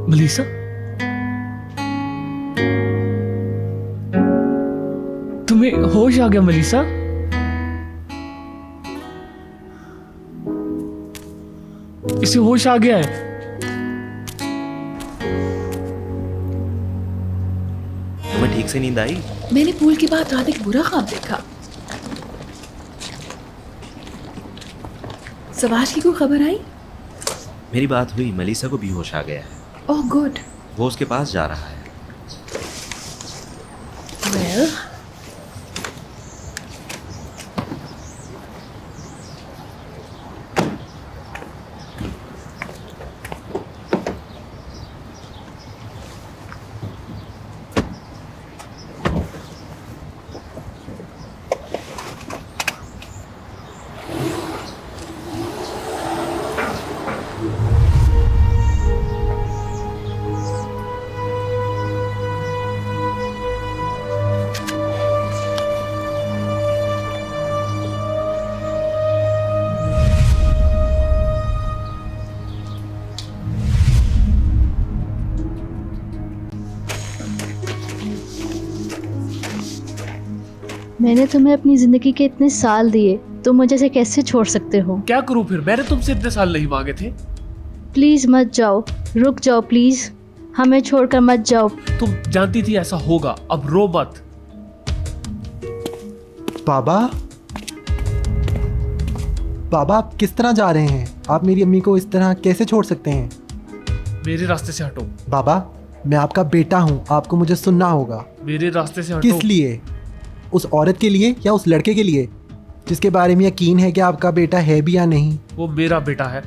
मलीसा, तुम्हें होश आ गया मलीसा? इसे होश आ गया है। तुम्हें ठीक से नींद आई? मैंने पूल के बाद रात एक बुरा ख्वाब देखा। सवाज की कोई खबर आई? मेरी बात हुई, मलीसा को बेहोश आ गया है। Oh good. वो उसके पास जा रहा है। वेल, मैंने तुम्हें अपनी जिंदगी के इतने साल दिए, तुम मुझे से कैसे छोड़ सकते हो? क्या करूं फिर? मैंने तुमसे इतने साल नहीं मांगे थे। प्लीज मत जाओ, रुक जाओ प्लीज, हमें छोड़कर मत जाओ। तुम जानती थी ऐसा होगा, अब रो मत। बाबा, बाबा आप किस तरह जा रहे हैं? आप मेरी अम्मी को इस तरह कैसे छोड़ सकते हैं? मेरे रास्ते से हटो। बाबा, मैं आपका बेटा हूँ, आपको मुझे सुनना होगा। मेरे रास्ते से हटो। किस लिए? उस औरत के लिए या उस लड़के के लिए जिसके बारे में यकीन है कि आपका बेटा है भी या नहीं? वो मेरा बेटा है,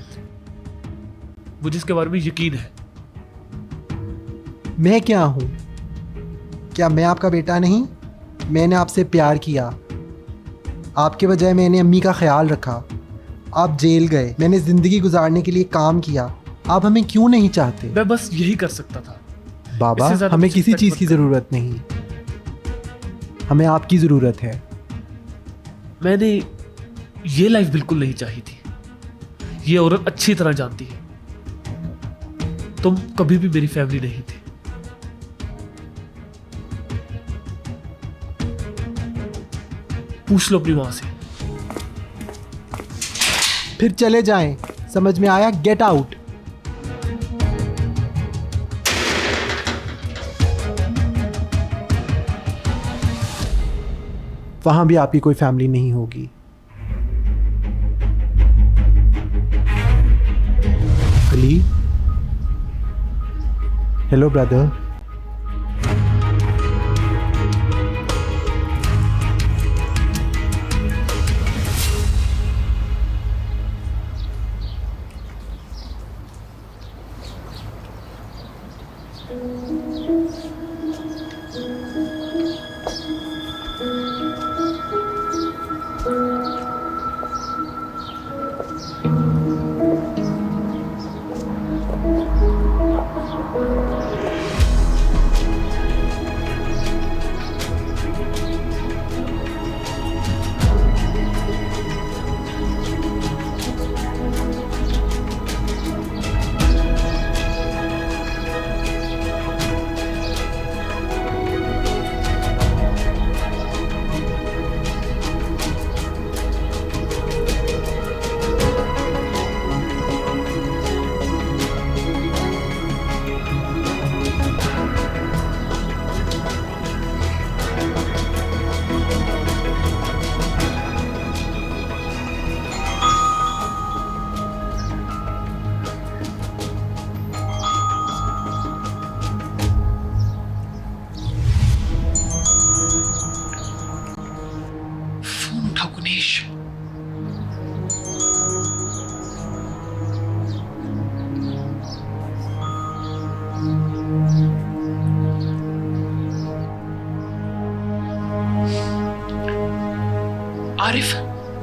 वो जिसके बारे में यकीन है। मैं क्या हूँ? क्या मैं आपका बेटा नहीं? मैंने आपसे प्यार किया, आपके बजाय मैंने अम्मी का ख्याल रखा। आप जेल गए, मैंने ज़िंदगी गुजारने के लिए काम किया। आप हमें क्यों नहीं चाहते? मैं बस यही कर सकता था। बाबा, इससे ज्यादा हमें मुझे किसी expect चीज़ मत की करो। ज़रूरत नहीं, हमें आपकी ज़रूरत है। मैंने ये लाइफ बिल्कुल नहीं चाही थी, ये औरत अच्छी तरह जानती है। तुम कभी भी मेरी फैमिली नहीं थी। पूछ लो अपनी मां से। फिर चले जाएं, समझ में आया? Get out. वहां भी आपकी कोई फैमिली नहीं होगी। Ali, hello brother. फोन उठाओ गुनेश। आरिफ,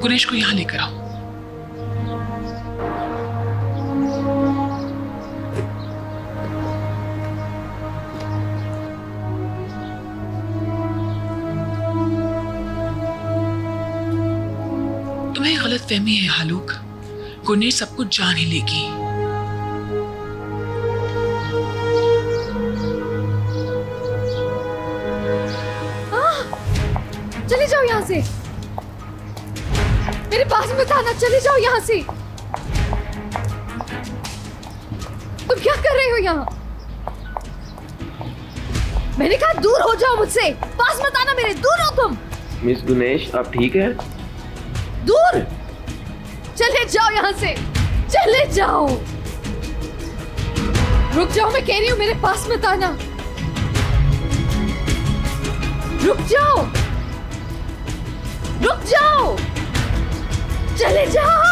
गुनेश को यहां लेकर आओ। तुम्हें गलतफहमी है हालूक, गुनेश सब कुछ जान ही लेगी। यहाँ से, मेरे पास मत आना, चले जाओ यहाँ से। तुम क्या कर रहे हो यहाँ? मैंने कहा दूर हो जाओ मुझसे, पास मत आना मेरे, दूर हो तुम। मिस गुनेश, आप ठीक है? दूर चले जाओ यहाँ से, चले जाओ। रुक जाओ, मैं कह रही हूँ, मेरे पास मत आना। रुक जाओ, रुक जाओ, चले जाओ।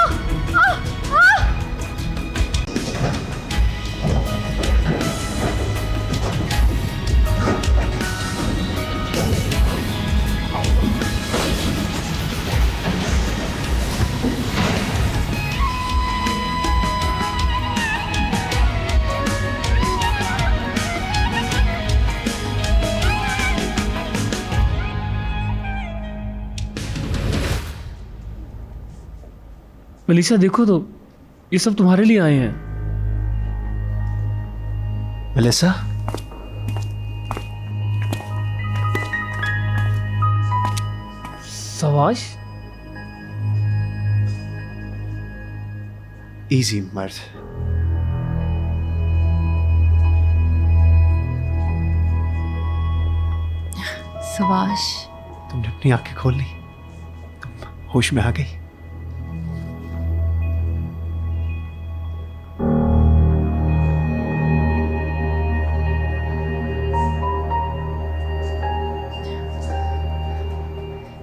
मनीषा देखो तो, ये सब तुम्हारे लिए आए हैं। मेलिसा, सवाश, इजी मर्द। सवाश, तुमने अपनी आंखें खोल ली, तुम होश में आ गई।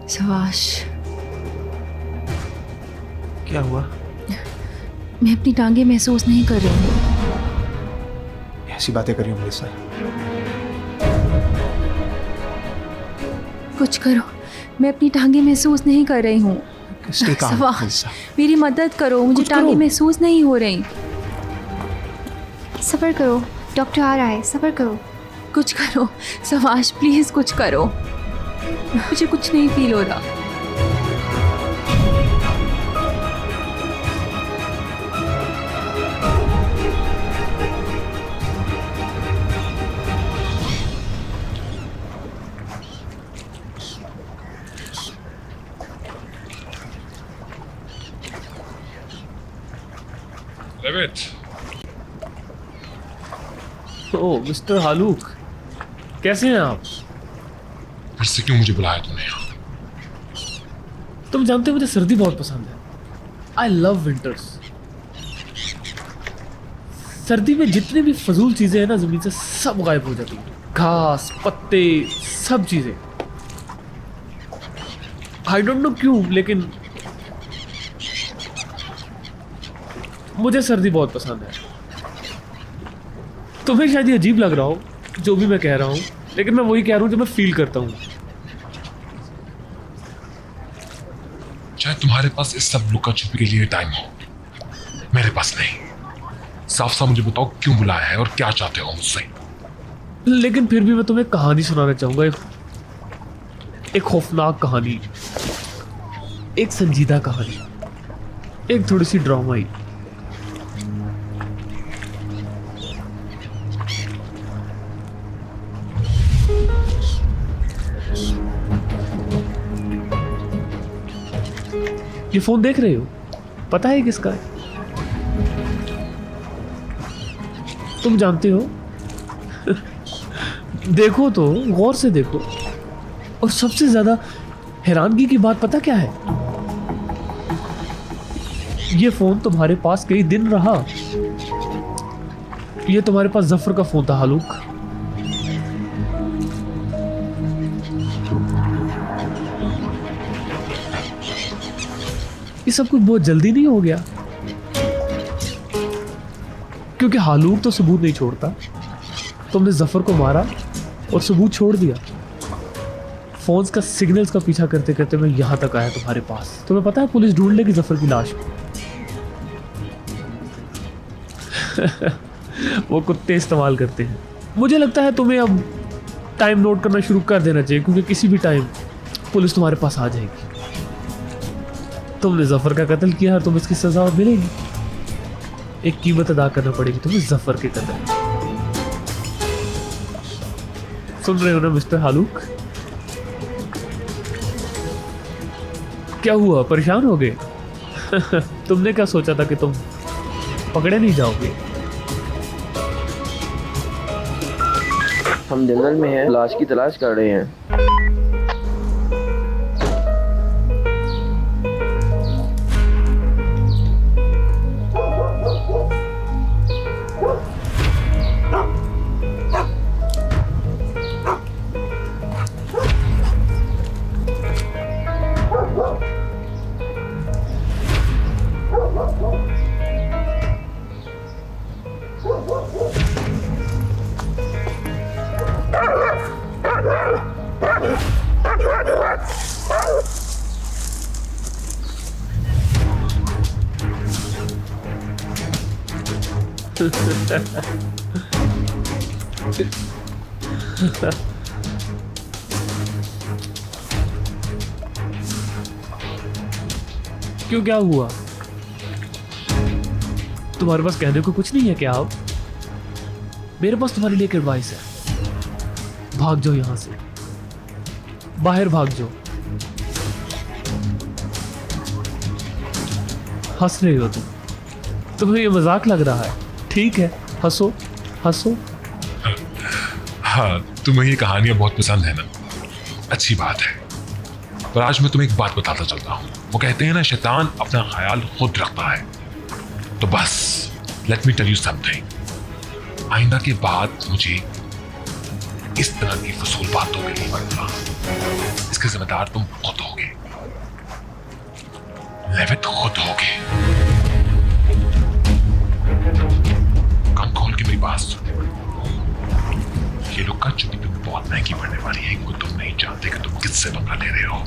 सवाश, क्या हुआ? मैं अपनी टांगे महसूस नहीं कर रही हूँ। ऐसी बातें कर रही हूँ मेलिसा। कुछ करो, मैं अपनी टांगे महसूस नहीं कर रही हूँ। Stay calm, सवाश, मेलिसा। मेरी मदद करो, मुझे कुछ टांगे करो। महसूस नहीं हो रही। सब्र करो, डॉक्टर आ रहा है, सब्र करो। कुछ करो सवाश, प्लीज कुछ करो, मुझे कुछ नहीं फील हो रहा। ओ मिस्टर हालूक, कैसे हैं आप? फिर से क्यों मुझे बुलाया तुमने यहाँ? तुम जानते हो मुझे सर्दी बहुत पसंद है। I love winters. सर्दी में जितनी भी फजूल चीजें हैं ना जमीन से, सब गायब हो जाती हैं। घास, पत्ते, सब चीजें। आई डोंट नो क्यों, लेकिन मुझे सर्दी बहुत पसंद है। तुम्हें शायद ये अजीब लग रहा हो जो भी मैं कह रहा हूँ, लेकिन मैं वही कह रहा हूँ जो मैं फील करता हूँ। शायद तुम्हारे पास इस सब लुका छुपी के लिए टाइम हो, मेरे पास नहीं। साफ साफ मुझे बताओ क्यों बुलाया है और क्या चाहते हो मुझसे? लेकिन फिर भी मैं तुम्हें कहानी सुनाना चाहूंगा, एक खौफनाक कहानी, एक संजीदा कहानी, एक थोड़ी सी ड्रामाई। ये फोन देख रहे हो, पता है किसका है? तुम जानते हो? देखो तो, गौर से देखो। और सबसे ज्यादा हैरानगी की बात पता क्या है? ये फोन तुम्हारे पास कई दिन रहा। ये तुम्हारे पास जफर का फोन था हालूक। ये सब कुछ बहुत जल्दी नहीं हो गया, क्योंकि हालूक तो सबूत नहीं छोड़ता। तुमने जफर को मारा और सबूत छोड़ दिया। फोन्स का सिग्नल्स का पीछा करते करते मैं यहां तक आया तुम्हारे पास। तुम्हें पता है पुलिस ढूंढ लेगी जफर की लाश को। वो कुत्ते इस्तेमाल करते हैं। मुझे लगता है तुम्हें अब टाइम नोट करना शुरू कर देना चाहिए, क्योंकि किसी भी टाइम पुलिस तुम्हारे पास आ जाएगी। तुमने जफर का कत्ल किया है, तुम्हें इसकी सजा मिलेगी। एक कीमत अदा करना पड़ेगी तुम्हें जफर के कत्ल। सुन रहे हो ना मिस्टर हालूक? क्या हुआ, परेशान हो गए? तुमने क्या सोचा था कि तुम पकड़े नहीं जाओगे? हम जंगल में हैं, लाश की तलाश कर रहे हैं। क्यों, क्या हुआ? तुम्हारे पास कहने को कुछ नहीं है क्या? अब मेरे पास तुम्हारे लिए एक एडवाइस है। भाग जाओ यहां से, बाहर भाग जाओ। हंस रही हो तुम, तुम्हें ये मजाक लग रहा है। ठीक है, हंसो हंसो। हाँ, तुम्हें ये कहानियां बहुत पसंद है ना, अच्छी बात है। पर आज मैं तुम्हें एक बात बताता चलता हूँ। वो कहते हैं ना, शैतान अपना ख्याल खुद रखता है। तो बस let me tell you something, आइंदा के बाद मुझे इस तरह की फजूल बातों के लिए मत बुलाना। इसके जिम्मेदार तुम खुद होगे, लेविट खुद होगे। कान खोल के मेरी बात सुनो। ये लुक्का छुपी तुम्हें बहुत महंगी पड़ने वाली है, क्योंकि तुम नहीं जानते कि तुम किससे पंगा ले रहे हो।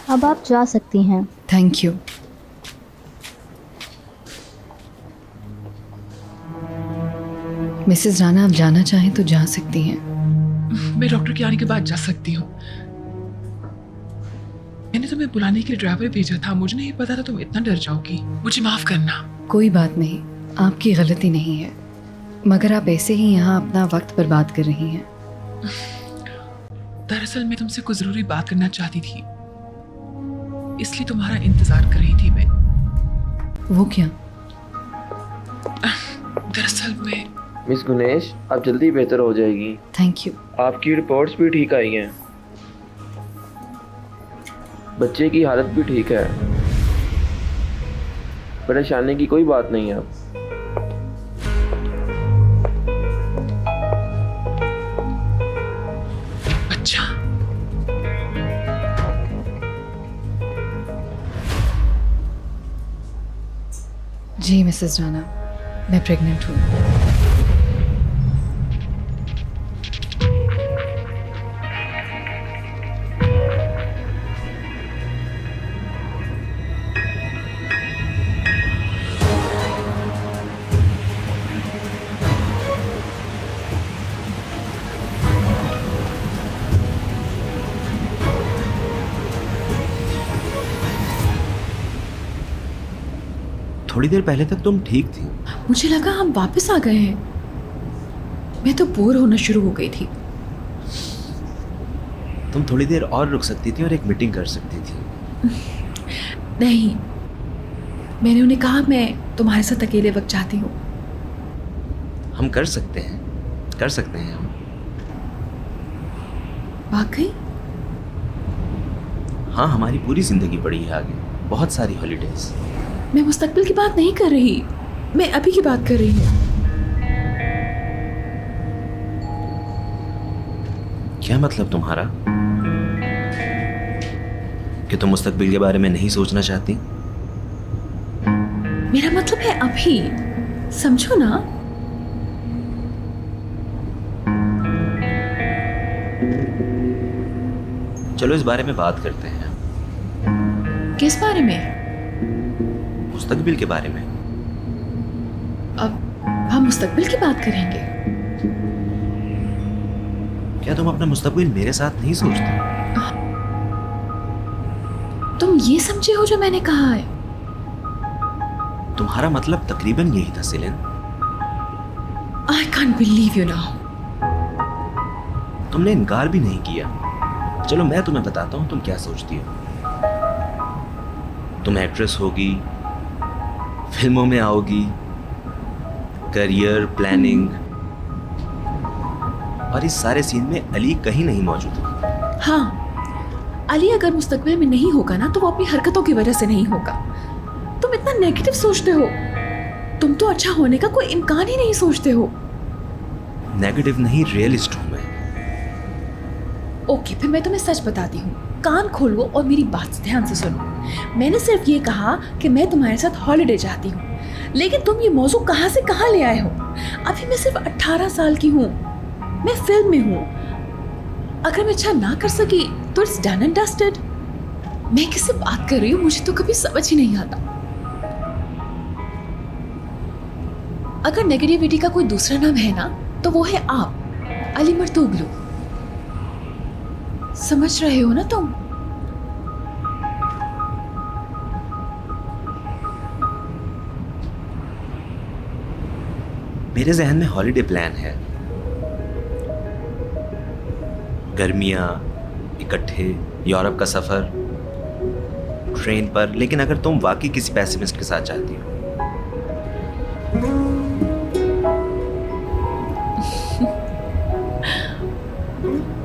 अब आप जा सकती हैं। Thank you. मिसेस राणा, आप जाना चाहें तो जा सकती हैं। मैं डॉक्टर के आने के बाद जा सकती हूँ। मैंने तुम्हें बुलाने के लिए ड्राइवर भेजा था, मुझे नहीं पता था तुम इतना डर जाओगी। मुझे माफ करना। कोई बात नहीं, आपकी गलती नहीं है, मगर आप ऐसे ही यहाँ अपना वक्त बर्बाद कर रही हैं। दरअसल मैं तुमसे कुछ जरूरी बात करना चाहती थी, इसलिए तुम्हारा इंतजार कर रही थी मैं। वो क्या? दरअसल मैं मिस गुनेश, आप जल्दी बेहतर हो जाएगी। Thank you. आपकी रिपोर्ट्स भी ठीक आई हैं, बच्चे की हालत भी ठीक है, परेशानी की कोई बात नहीं है। बच्चा जी मिसेस राणा, मैं प्रेग्नेंट हूँ। थोड़ी देर पहले तक तुम ठीक थी। मुझे लगा हम वापस आ गए हैं। मैं तो बोर होना शुरू हो गई थी। तुम थोड़ी देर और रुक सकती थी और एक मीटिंग कर सकती थी। नहीं, मैंने उन्हें कहा मैं तुम्हारे साथ अकेले वक्त चाहती हूँ। हम कर सकते हैं हम। वाकई? हाँ, हमारी पूरी जिंदगी पड़ी है आगे, बहुत सारी हॉलीडेज। मैं मुस्तकबिल की बात नहीं कर रही, मैं अभी की बात कर रही हूँ। क्या मतलब तुम्हारा? कि तुम मुस्तकबिल के बारे में नहीं सोचना चाहती? मेरा मतलब है अभी, समझो ना। चलो इस बारे में बात करते हैं, किस बारे में? मुस्तकबिल के बारे में। अब हम मुस्तकबिल की बात करेंगे। क्या तुम अपना मुस्तकबिल मेरे साथ नहीं सोचते? तुम ये समझे हो जो मैंने कहा है? तुम्हारा मतलब तकरीबन यही था सिलिन। I can't believe you now. तुमने इनकार भी नहीं किया। चलो मैं तुम्हें बताता हूँ तुम क्या सोचती हो। तुम एक्ट्रेस होगी, फिल्मों में आओगी, करियर प्लानिंग, और इस सारे सीन में अली कहीं नहीं मौजूद। हाँ, अली अगर मुस्तकबिल में नहीं होगा ना तो वो अपनी हरकतों की वजह से नहीं होगा। तुम इतना नेगेटिव सोचते हो। तुम तो अच्छा होने का कोई इम्कान ही नहीं सोचते हो। नेगेटिव नहीं, रियलिस्ट हूं मैं। ओके, फिर मैं तुम्हें सच बताती हूँ। कान खोलो और मेरी बात ध्यान से सुनो। मैंने सिर्फ ये कहा कि मैं तुम्हारे साथ हॉलिडे चाहती हूँ, लेकिन तुम ये मौजू कहाँ से कहाँ ले आए हो? अभी मैं सिर्फ 18 साल की हूँ, मैं फिल्म में हूँ। अगर मैं अच्छा ना कर सकी तो इट्स डन एंड डस्टेड। मैं किससे बात कर रही हूँ मुझे तो कभी समझ ही नहीं आता। अगर नेगेटिविटी का कोई दूसरा नाम है ना तो वो है आप, अली मर्तोगलू। समझ रहे हो ना तुम? मेरे जहन में हॉलिडे प्लान है, गर्मियाँ, इकट्ठे, यूरोप का सफ़र, ट्रेन पर। लेकिन अगर तुम वाकई किसी पैसिमिस्ट के साथ चाहती हो,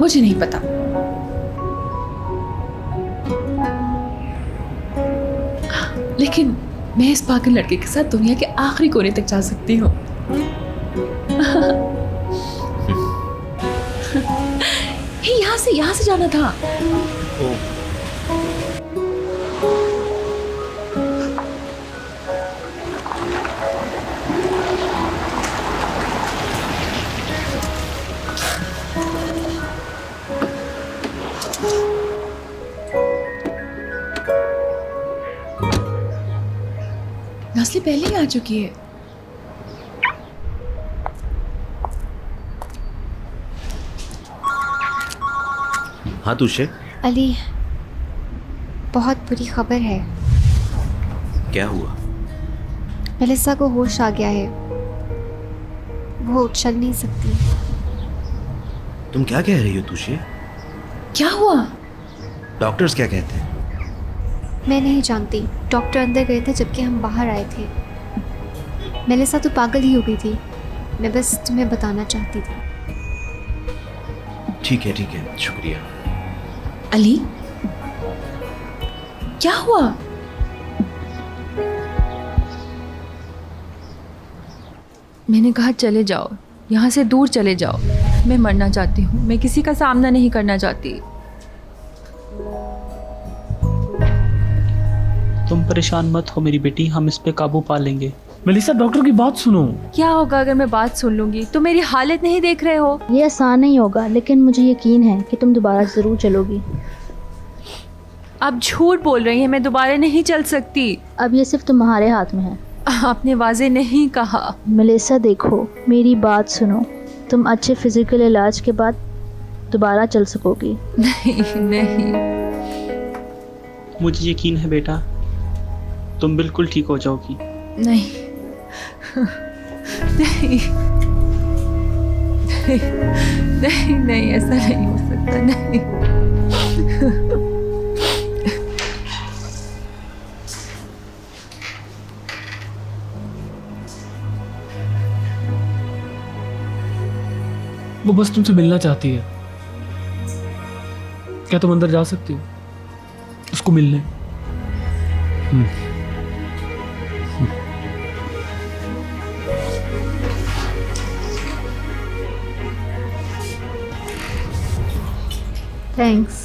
मुझे नहीं पता। लेकिन मैं इस पागल लड़के के साथ दुनिया के आखिरी कोने तक जा सकती हूँ। यहाँ से जाना था। नस्ली पहले ही आ चुकी है। हाँ तुझे अली, बहुत बुरी खबर है। क्या हुआ? मेलिसा को होश आ गया है, वो चल नहीं सकती। तुम क्या कह रही हो तुझे? क्या हुआ? डॉक्टर्स क्या कहते हैं? मैं नहीं जानती। डॉक्टर अंदर गए थे जबकि हम बाहर आए थे। मेलिसा तो पागल ही हो गई थी। मैं बस तुम्हें बताना चाहती थी। ठीक है, शुक्रिया। अली, क्या हुआ? मैंने कहा चले जाओ, यहाँ से दूर चले जाओ। मैं मरना चाहती हूँ, मैं किसी का सामना नहीं करना चाहती। तुम परेशान मत हो मेरी बेटी, हम इस पे काबू पा लेंगे। मेलिसा, डॉक्टर की बात सुनो। क्या होगा अगर मैं बात सुन लूंगी? तो मेरी हालत नहीं देख रहे हो? ये आसान नहीं होगा, लेकिन मुझे यकीन है कि तुम दोबारा ज़रूर चलोगी। आप झूठ बोल रही हैं, मैं दोबारा नहीं चल सकती। अब ये सिर्फ तुम्हारे हाथ में है। आपने वाजे नहीं कहा। मेलिसा देखो, मेरी बात सुनो। तुम अच्छे फिजिकल इलाज के बाद दोबारा चल सकोगी। नहीं। मुझे यकीन है बेटा, तुम बिल्कुल ठीक हो जाओगी। नहीं। नहीं, ऐसा नहीं हो सकता। नहीं। वो बस तुमसे मिलना चाहती है। क्या तुम अंदर जा सकती हो उसको मिलने? थैंक्स।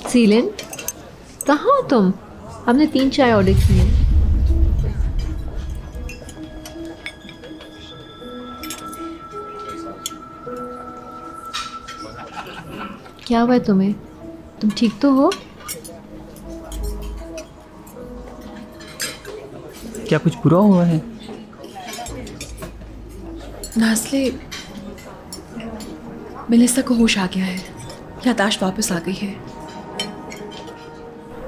सीलिन, कहाँ हो तुम? हमने 3 चाय ऑर्डर की है। क्या हुआ है तुम्हें? तुम ठीक तो हो? क्या कुछ बुरा हुआ है? नाज़ले, मेलिसा को होश आ गया है, यादाश्त वापस आ गई है।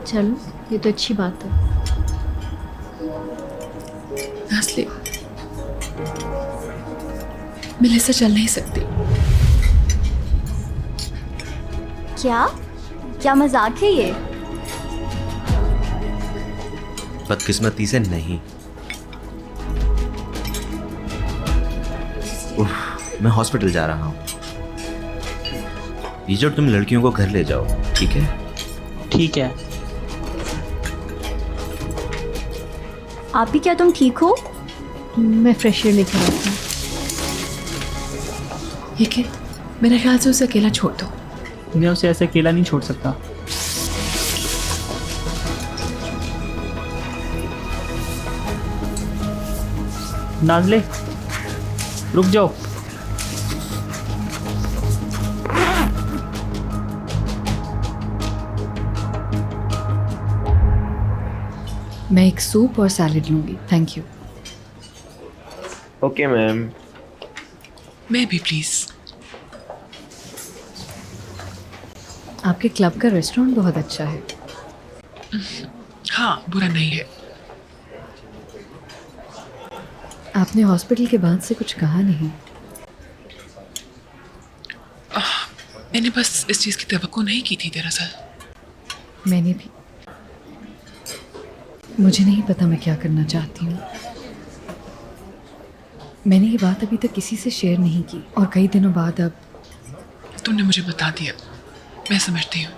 चलो, ये तो अच्छी बात है। नाज़ले, मेलिसा चल नहीं सकती। क्या मजाक है ये? बदकिस्मती से नहीं। मैं हॉस्पिटल जा रहा हूँ। रिचर्ड, तुम लड़कियों को घर ले जाओ, ठीक है? ठीक है। आप ही, क्या तुम ठीक हो? मैं फ्रेश एयर लेकर आती हूँ। ठीक है, मेरे ख्याल से उसे अकेला छोड़ दो। मैं उसे ऐसे अकेला नहीं छोड़ सकता। नाज़ले, रुक जाओ। मैं एक सूप और सैलेड लूँगी, थैंक यू। Okay ma'am. मैं भी प्लीज़। आपके क्लब का रेस्टोरेंट बहुत अच्छा है। हाँ, बुरा नहीं है। आपने हॉस्पिटल के बाद से कुछ कहा नहीं। मैंने बस इस चीज़ की तवक्को नहीं की थी दरअसल। मैंने भी। मुझे नहीं पता मैं क्या करना चाहती हूँ। मैंने ये बात अभी तक किसी से शेयर नहीं की और कई दिनों बाद अब तुमने मुझे बता दिया, मैं समझती हूँ।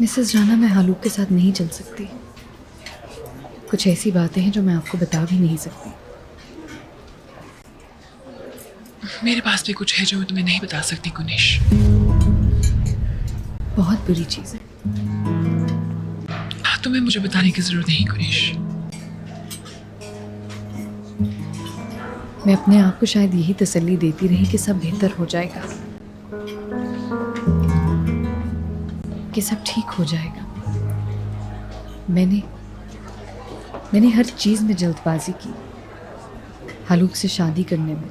मिसेस राणा, मैं हालूक के साथ नहीं चल सकती। कुछ ऐसी बातें हैं जो मैं आपको बता भी नहीं सकती। मेरे पास भी कुछ है जो मैं तुम्हें नहीं बता सकती गुनीश। बहुत बुरी चीज़ है। तुम्हें मुझे बताने की जरूरत नहीं गुनीश। मैं अपने आप को शायद यही तसल्ली देती रही कि सब बेहतर हो जाएगा, कि सब ठीक हो जाएगा। मैंने हर चीज़ में जल्दबाजी की। हालूक से शादी करने में,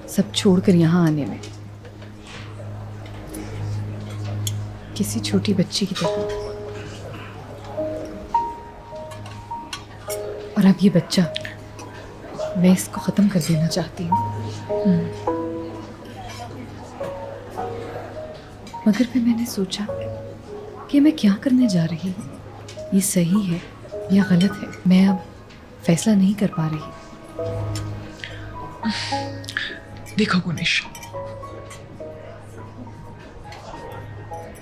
सब छोड़कर यहाँ आने में, किसी छोटी बच्ची की तरह। और अब ये बच्चा, मैं इसको ख़त्म कर देना चाहती हूँ। मगर फिर मैंने सोचा कि मैं क्या करने जा रही हूँ, ये सही है या गलत है, मैं अब फैसला नहीं कर पा रही। देखो गुनीश,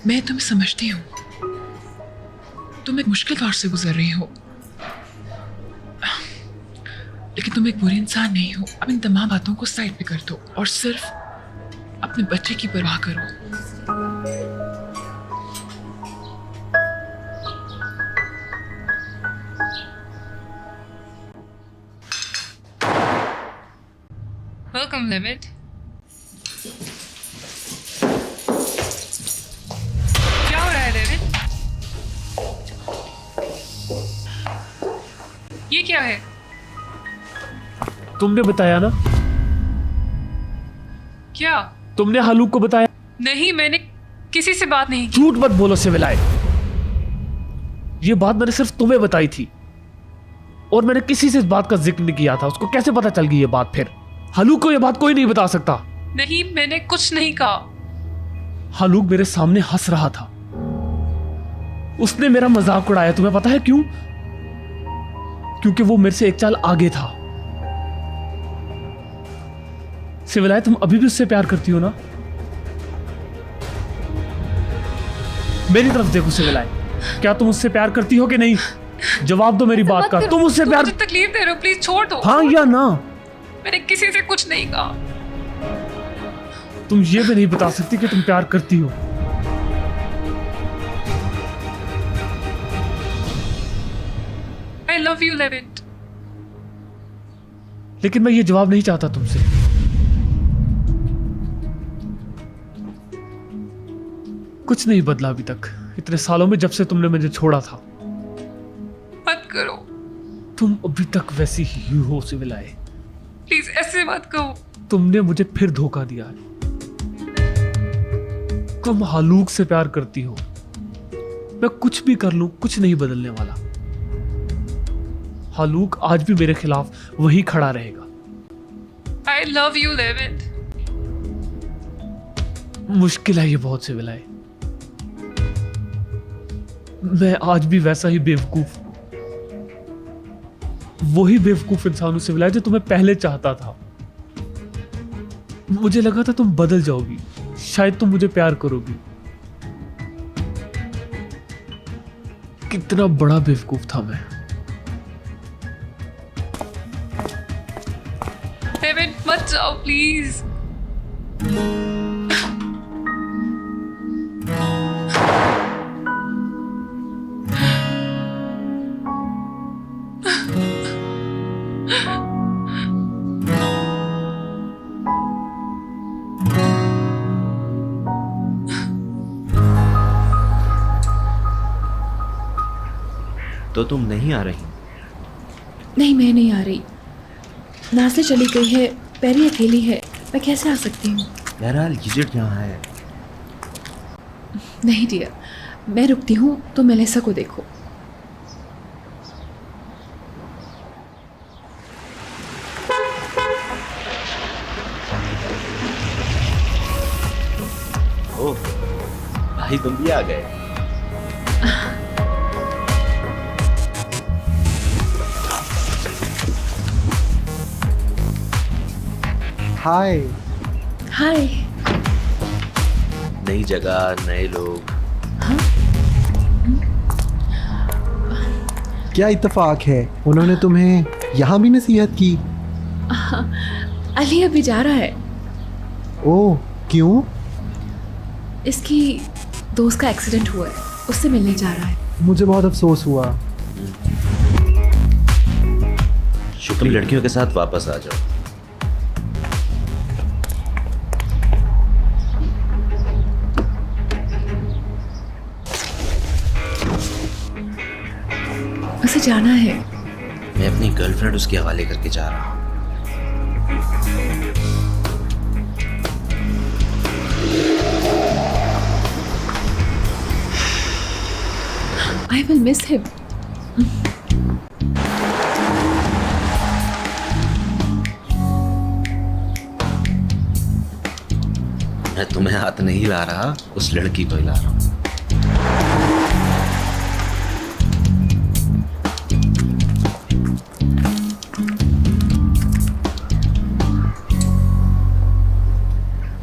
मैं तुम्हें समझती हूँ। तुम एक मुश्किल दौर से गुजर रही हो, लेकिन तुम एक बुरी इंसान नहीं हो। अब इन तमाम बातों को साइड पे कर दो और सिर्फ अपने बच्चे की परवाह करो। Welcome Levit. क्या हो रहा है डेविड? ये क्या है? तुमने बताया ना, क्या? तुमने हालूक को बताया। नहीं, मैंने किसी से बात नहीं की। झूठ मत बोलो सिविलाए, ये बात मैंने सिर्फ तुम्हें बताई थी और मैंने किसी से इस बात का जिक्र नहीं किया था। उसको कैसे पता चल गई ये बात? फिर हालूक को ये बात कोई नहीं बता सकता। नहीं, मैंने कुछ नहीं कहा। हालूक मेरे सामने हंस रहा था, उसने मेरा मजाक उड़ाया। तुम्हें पता है क्यों? क्योंकि वो मेरे से एक चाल आगे था। सिविलाए, तुम अभी भी उससे प्यार करती हो ना? मेरी तरफ देखो सिविलाए, क्या तुम उससे प्यार करती हो कि नहीं? जवाब दो मेरी बात का। तुम उससे प्यार? मुझे तकलीफ दे रहे हो, प्लीज छोड़ दो। हाँ या ना? मैंने किसी से कुछ नहीं कहा। तुम ये भी नहीं बता सकती कि तुम प्यार करती हो। I love you, Levit. लेकिन मैं ये जवाब नहीं चाहता तुमसे। कुछ नहीं बदला अभी तक, इतने सालों में, जब से तुमने मुझे छोड़ा था। मत करो तुम अभी तक वैसी ही हो सिविलाए। प्लीज, ऐसे मत कहो। तुमने मुझे फिर धोखा दिया है। तुम हालूक से प्यार करती हो। मैं कुछ भी कर लूं, कुछ नहीं बदलने वाला। हालूक आज भी मेरे खिलाफ वही खड़ा रहेगा। I love you, Levent. मुश्किल है ये बहुत सिविलाए। मैं आज भी वैसा ही बेवकूफ, वही बेवकूफ इंसान हूं सिविलाए जो तुम्हें पहले चाहता था। मुझे लगा था तुम बदल जाओगी, शायद तुम मुझे प्यार करोगी। कितना बड़ा बेवकूफ था मैं। Levent, मत जाओ प्लीज। तो तुम नहीं आ रही? नहीं, मैं नहीं आ रही। नाज़ले चली गई है, पैरी अकेली है, मैं कैसे आ सकती हूँ? बहरहाल यजिड यहाँ है। नहीं डियर, मैं रुकती हूँ तो मेलिसा को देखो। ओह भाई, तुम भी आ गए। हाय। हाय। नई जगह, नए लोग। क्या इत्तेफाक है, उन्होंने तुम्हें यहाँ भी नसीहत की? अली अभी जा रहा है। ओह, क्यों? इसकी दोस्त का एक्सीडेंट हुआ है, उससे मिलने जा रहा है। मुझे बहुत अफसोस हुआ। तुम लड़कियों के साथ वापस आ जाओ। उसे जाना है। मैं अपनी गर्लफ्रेंड उसके हवाले करके जा रहा हूँ। I will miss him. मैं तुम्हें हाथ नहीं ला रहा, उस लड़की को ही ला रहा हूँ।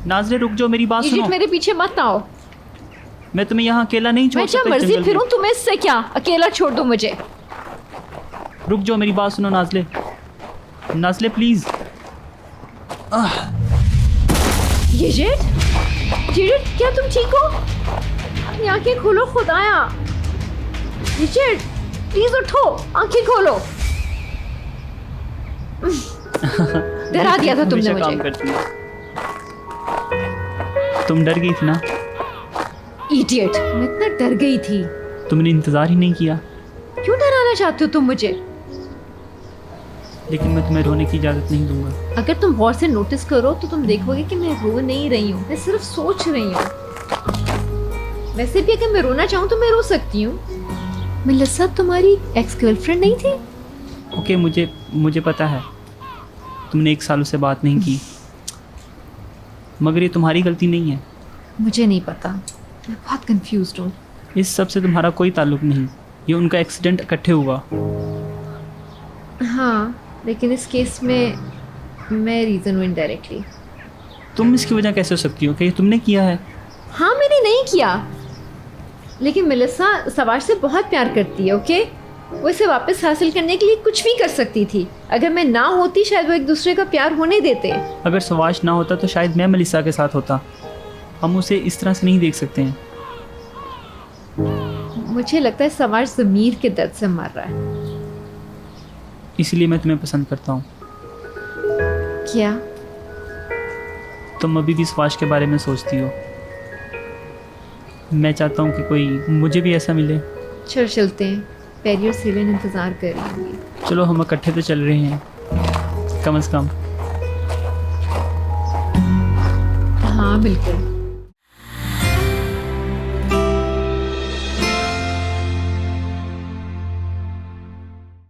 नाज़ले रुक जाओ, मेरी बात सुनो। मेरे पीछे मत आओ। मैं तुम्हें यहाँ अकेला नहीं छोड़ मैं सकता। जब मर्जी जंगल में। फिरूं, तुम्हें इससे क्या? अकेला छोड़ दो मुझे। रुक जाओ, मेरी बात सुनो नाज़ले। नाज़ले प्लीज। यजिड, क्या तुम ठीक हो? अपनी आंखें खोलो खुदाया। यजिड, प्लीज उठो, आंखें खोलो। डरा दिया था तुमने हमेशा काम मुझे। करती है। तुम डर गई थी ना? इडियट, मैं इतना डर गई थी। तुमने इंतजार ही नहीं किया। क्यों डराना चाहते हो तुम मुझे? लेकिन मैं तुम्हें रोने की इजाजत नहीं दूंगा। अगर तुम गौर से नोटिस करो तो तुम देखोगे कि मैं रो नहीं रही हूँ, मैं सिर्फ सोच रही हूँ। वैसे भी अगर मैं रोना चाहूँ तो मैं रो सकती हूँ। मेलिसा तुम्हारी एक्स गर्लफ्रेंड नहीं थी? ओके, मुझे पता है तुमने 1 सालों से बात नहीं की, मगर ये तुम्हारी गलती नहीं है। मुझे नहीं पता, मैं बहुत कंफ्यूज्ड हूँ। इस सब से तुम्हारा कोई ताल्लुक नहीं, ये उनका एक्सीडेंट इकट्ठे हुआ। हाँ, लेकिन इस केस में मैं रीज़न हूँ इनडायरेक्टली। तुम इसकी वजह कैसे हो सकती हो? क्या ये तुमने किया है? हाँ, मैंने नहीं किया, लेकिन मेलिसा सवार से बहुत प्यार करती है। ओके, वो इसे वापस हासिल करने के लिए कुछ भी कर सकती थी। अगर मैं ना होती शायद वो एक दूसरे का प्यार होने देते। अगर सवाश ना होता तो शायद मैं मेलिसा के साथ होता। हम उसे इस तरह से नहीं देख सकते हैं। मुझे लगता है सवार ज़मीर के दर्द से मर रहा है। इसीलिए मैं तुम्हें पसंद करता हूँ। क्या? तुम अभी भी सवाश के बारे में सोचती हो। मैं चाहता हूँ कि कोई मुझे भी ऐसा मिले। चल चलते हैं, पैरी और सीलन इंतज़ार कर रही होंगी। चलो हम इकट्ठे तो चल रहे हैं कम से कम। हाँ बिल्कुल।